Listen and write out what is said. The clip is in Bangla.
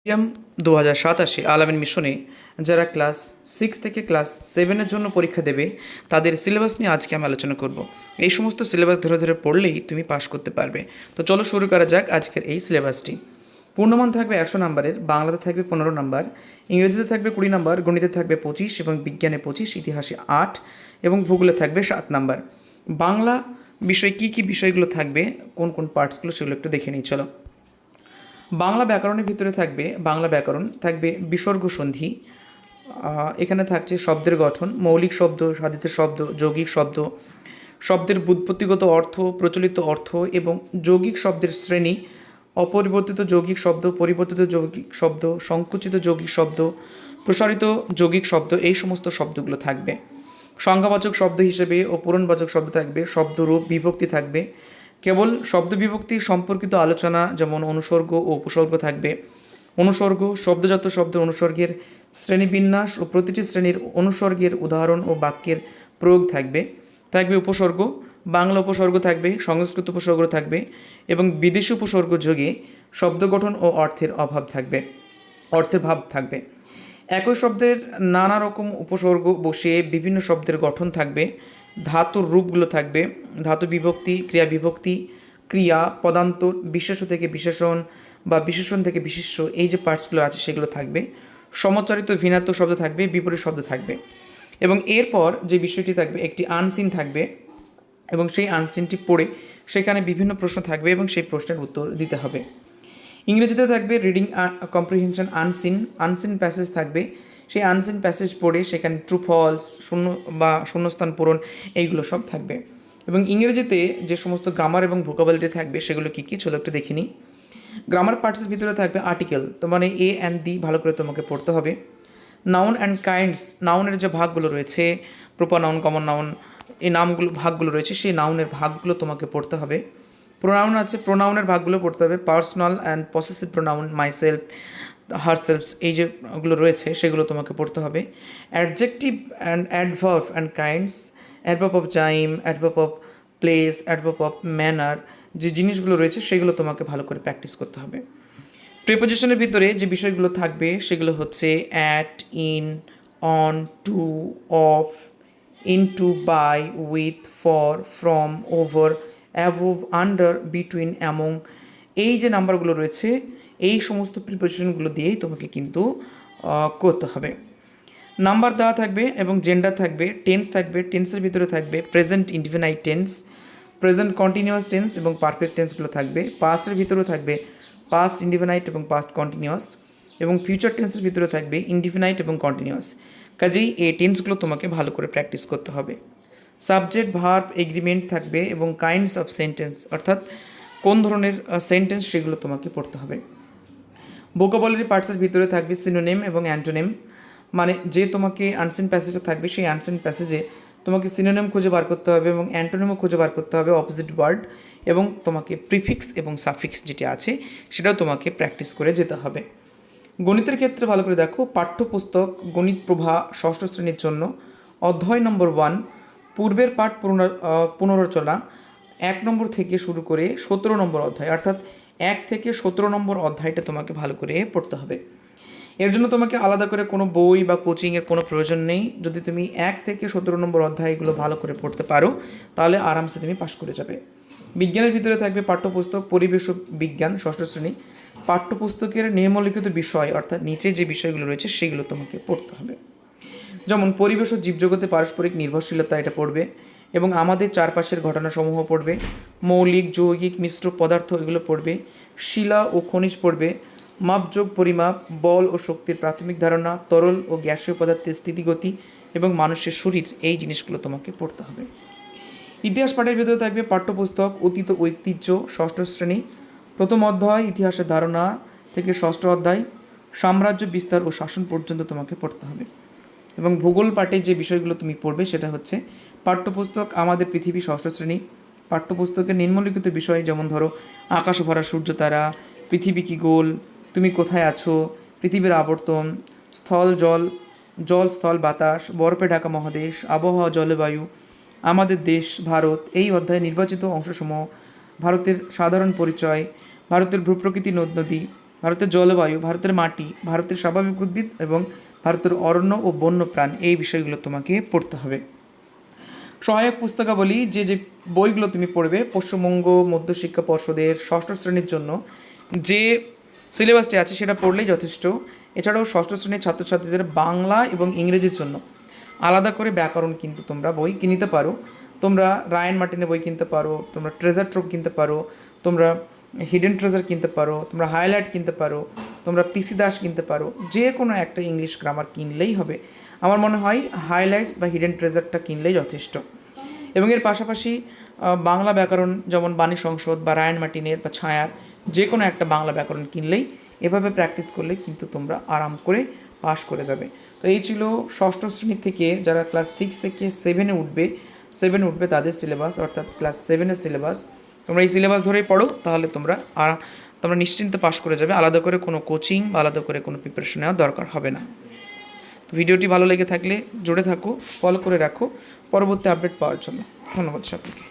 মিডিয়াম 2087 আলামিন মিশনে যারা ক্লাস 6 থেকে ক্লাস 7-এর জন্য পরীক্ষা দেবে তাদের সিলেবাস নিয়ে আজকে আমি আলোচনা করব। এই সমস্ত সিলেবাস ধরে ধরে পড়লেই তুমি পাশ করতে পারবে। তো চলো শুরু করা যাক আজকের এই সিলেবাসটি। পূর্ণমান থাকবে 100 নম্বরের, বাংলাতে থাকবে 15 নম্বর, ইংরেজিতে থাকবে 20 নম্বর, গণিতে থাকবে 25 এবং বিজ্ঞানে 25, ইতিহাসে 8 এবং ভূগোলে থাকবে 7 নম্বর। বাংলা বিষয় কী কী বিষয়গুলো থাকবে, কোন কোন পার্টসগুলো সেগুলো একটু দেখে নিই চলো। বাংলা ব্যাকরণের ভিতরে থাকবে বাংলা ব্যাকরণ, থাকবে বিসর্গ সন্ধি, এখানে থাকছে শব্দের গঠন, মৌলিক শব্দ, সাধিত শব্দ, যৌগিক শব্দ, শব্দের ব্যুৎপত্তিগত অর্থ, প্রচলিত অর্থ এবং যৌগিক শব্দের শ্রেণী, অপরিবর্তিত যৌগিক শব্দ, পরিবর্তিত যৌগিক শব্দ, সংকুচিত যৌগিক শব্দ, প্রসারিত যৌগিক শব্দ, এই সমস্ত শব্দগুলো থাকবে। সংজ্ঞাবাচক শব্দ হিসেবে ও পূরণবাচক শব্দ থাকবে, শব্দরূপ, বিভক্তি থাকবে, কেবল শব্দ বিভক্তি সম্পর্কিত আলোচনা যেমন অনুসর্গ ও উপসর্গ থাকবে। অনুসর্গ, শব্দজাত শব্দ অনুসর্গের শ্রেণীবিন্যাস ও প্রতিটি শ্রেণীর অনুসর্গের উদাহরণ ও বাক্যের প্রয়োগ থাকবে। থাকবে উপসর্গ, বাংলা উপসর্গ থাকবে, সংস্কৃত উপসর্গ থাকবে এবং বিদেশি উপসর্গ যোগে শব্দ গঠন ও অর্থের অভাব থাকবে, অর্থের ভাব থাকবে। একই শব্দের নানা রকম উপসর্গ বসিয়ে বিভিন্ন শব্দের গঠন থাকবে, ধাতুর রূপগুলো থাকবে, ধাতু বিভক্তি, ক্রিয়া বিভক্তি, ক্রিয়া, পদান্ত, বিশেষ্য থেকে বিশেষণ বা বিশেষণ থেকে বিশেষ্য, এই যে পার্টসগুলো আছে সেগুলো থাকবে। সমচারিত ভিন্নাত্মক শব্দ থাকবে, বিপরীত শব্দ থাকবে এবং এরপর যে বিষয়টি থাকবে একটি আনসিন থাকবে এবং সেই আনসিনটি পড়ে সেখানে বিভিন্ন প্রশ্ন থাকবে এবং সেই প্রশ্নের উত্তর দিতে হবে। ইংরেজিতে থাকবে reading comprehension unseen, unseen passage থাকবে, সেই আনসিন প্যাসেজ পড়ে সেখানে ট্রু ফলস, শূন্য বা শূন্যস্থান পূরণ, এইগুলো সব থাকবে। এবং ইংরেজিতে যে সমস্ত গ্রামার এবং ভোকাবুলারি থাকবে সেগুলো কী কী চলো একটু দেখে নিই। গ্রামার পার্টসের ভিতরে থাকবে আর্টিকেল, তো মানে এ অ্যান্ড দি ভালো করে তোমাকে পড়তে হবে। নাউন অ্যান্ড কাইন্ডস, নাউনের যে ভাগগুলো রয়েছে, প্রপার নাউন, কমন নাউন, এই নামগুলো ভাগগুলো রয়েছে সেই নাউনের ভাগগুলো তোমাকে পড়তে হবে। প্রোনাউন আছে, প্রোনাউনের ভাগগুলো পড়তে হবে। Personal and possessive pronoun, myself, herselves, এই যেগুলো রয়েছে সেগুলো তোমাকে পড়তে হবে। Adjective and adverb and kinds, adverb of time, adverb of place, adverb of manner, যে জিনিসগুলো রয়েছে সেগুলো তোমাকে ভালো করে প্র্যাকটিস করতে হবে। প্রিপোজিশনের ভিতরে যে বিষয়গুলো থাকবে সেগুলো হচ্ছে at, in, on, to, of, into, by, with, for, from, over, above, under, between, among, এই যে নাম্বারগুলো রয়েছে এই সমস্ত প্রিপোজিশনগুলো দিয়েই তোমাকে কিন্তু করতে হবে। নাম্বার দেওয়া থাকবে এবং জেন্ডার থাকবে, টেন্স থাকবে, টেন্সের ভিতরে থাকবে present indefinite tense, present continuous tense এবং পারফেক্ট টেন্সগুলো থাকবে। পাস্টের ভিতরেও থাকবে পাস্ট ইনডিফিনাইট এবং পাস্ট কন্টিনিউয়াস এবং ফিউচার টেন্সের ভিতরে থাকবে ইনডিফিনাইট এবং কন্টিনিউয়াস। কাজেই এই টেন্সগুলো তোমাকে ভালো করে প্র্যাকটিস করতে হবে। সাবজেক্ট, ভার্ব, এগ্রিমেন্ট থাকবে এবং কাইন্ডস অফ সেন্টেন্স, অর্থাৎ কোন ধরনের সেন্টেন্স সেগুলো তোমাকে পড়তে হবে। ভোকাবুলারি পার্টসের ভিতরে থাকবে সিনোনিম এবং অ্যান্টোনিম, মানে যে তোমাকে আনসিন প্যাসেজে থাকবে সেই আনসিন প্যাসেজে তোমাকে সিনোনিম খুঁজে বার করতে হবে এবং অ্যান্টোনিমও খুঁজে বার করতে হবে, অপোজিট ওয়ার্ড, এবং তোমাকে প্রিফিক্স এবং সাফিক্স যেটি আছে সেটাও তোমাকে প্র্যাকটিস করে যেতে হবে। গণিতের ক্ষেত্রে ভালো করে দেখো, পাঠ্যপুস্তক গণিত প্রভা ষষ্ঠ শ্রেণীর জন্য অধ্যায় নম্বর 1 পূর্বের পাঠ পুনরচনা 1 নম্বর থেকে শুরু করে 17 নম্বর অধ্যায়, অর্থাৎ 1 থেকে 17 নম্বর অধ্যায়টা তোমাকে ভালো করে পড়তে হবে। এর জন্য তোমাকে আলাদা করে কোনো বই বা কোচিংয়ের কোনো প্রয়োজন নেই। যদি তুমি 1 থেকে 17 নম্বর অধ্যায়গুলো ভালো করে পড়তে পারো তাহলে আরামসে তুমি পাশ করে যাবে। বিজ্ঞানের ভিতরে থাকবে পাঠ্যপুস্তক পরিবেশ বিজ্ঞান ষষ্ঠ শ্রেণী, পাঠ্যপুস্তকের নিম্নলিখিত বিষয় অর্থাৎ নিচে যে বিষয়গুলো রয়েছে সেগুলো তোমাকে পড়তে হবে। যেমন পরিবেশ ও জীবজগতে পারস্পরিক নির্ভরশীলতা, এটা পড়বে এবং আমাদের চারপাশের ঘটনাসমূহ পড়বে। মৌলিক, যৌগিক, মিশ্র পদার্থ এগুলো পড়বে। শিলা ও খনিজ পড়বে। মাপযোগ, পরিমাপ, বল ও শক্তির প্রাথমিক ধারণা, তরল ও গ্যাসীয় পদার্থের স্থিতিগতি এবং মানুষের শরীর, এই জিনিসগুলো তোমাকে পড়তে হবে। ইতিহাস পাঠের ভিতরে থাকবে পাঠ্যপুস্তক অতীত ঐতিহ্য ষষ্ঠ শ্রেণী, প্রথম অধ্যায় ইতিহাসের ধারণা থেকে ষষ্ঠ অধ্যায় সাম্রাজ্য বিস্তার ও শাসন পর্যন্ত তোমাকে পড়তে হবে। এবং ভূগোল পাঠে যে বিষয়গুলো তুমি পড়বে সেটা হচ্ছে পাঠ্যপুস্তক আমাদের পৃথিবী ষষ্ঠ শ্রেণী, পাঠ্যপুস্তকের নিম্নলিখিত বিষয় যেমন ধরো আকাশ ভরা সূর্য তারা, পৃথিবী কি গোল, তুমি কোথায় আছো, পৃথিবীর আবর্তন, স্থল জল, জল স্থল বাতাস, বরফে ঢাকা মহাদেশ, আবহাওয়া জলবায়ু, আমাদের দেশ ভারত, এই অধ্যায়ে নির্বাচিত অংশসমূহ, ভারতের সাধারণ পরিচয়, ভারতের ভূপ্রকৃতি নদ নদী, ভারতের জলবায়ু, ভারতের মাটি, ভারতের স্বাভাবিক উদ্ভিদ এবং ভারতের অরণ্য ও বন্যপ্রাণ, এই বিষয়গুলো তোমাকে পড়তে হবে। সহায়ক পুস্তকাবলী, যে বইগুলো তুমি পড়বে পশ্চিমবঙ্গ মধ্যশিক্ষা পর্ষদের ষষ্ঠ শ্রেণীর জন্য যে সিলেবাসটি আছে সেটা পড়লেই যথেষ্ট। এছাড়াও ষষ্ঠ শ্রেণীর ছাত্রছাত্রীদের বাংলা এবং ইংরেজির জন্য আলাদা করে ব্যাকরণ কিন্তু তোমরা বই কিনতে পারো। তোমরা রায়ান মার্টিনের বই কিনতে পারো, তোমরা ট্রেজার ট্রোভ কিনতে পারো, তোমরা হিডেন ট্রেজার কিনতে পারো, তোমরা হাইলাইট কিনতে পারো, তোমরা পিসি দাস কিনতে পারো। যে কোনো একটা ইংলিশ গ্রামার কিনলেই হবে। আমার মনে হয় হাইলাইটস বা হিডেন ট্রেজারটা কিনলেই যথেষ্ট। এবং এর পাশাপাশি বাংলা ব্যাকরণ, যেমন বাণী সংসদ বা রায়ান মার্টিনের বা ছায়ার যে কোনো একটা বাংলা ব্যাকরণ কিনলেই, এভাবে প্র্যাকটিস করলে কিন্তু তোমরা আরাম করে পাশ করে যাবে। তো এই ছিল ষষ্ঠ শ্রেণী থেকে যারা ক্লাস 6 থেকে 7-এ উঠবে তাদের সিলেবাস, অর্থাৎ ক্লাস 7-এর সিলেবাস। তোমরা এই সিলেবাস ধরেই পড়ো, তাহলে তোমরা নিশ্চিন্তে পাশ করে যাবে। আলাদা করে কোনো কোচিং বা আলাদা করে কোনো প্রিপারেশন নেওয়ার দরকার হবে না। তো ভিডিওটি ভালো লেগে থাকলে জুড়ে থাকো, ফলো করে রাখো পরবর্তী আপডেট পাওয়ার জন্য। ধন্যবাদ সকলকে।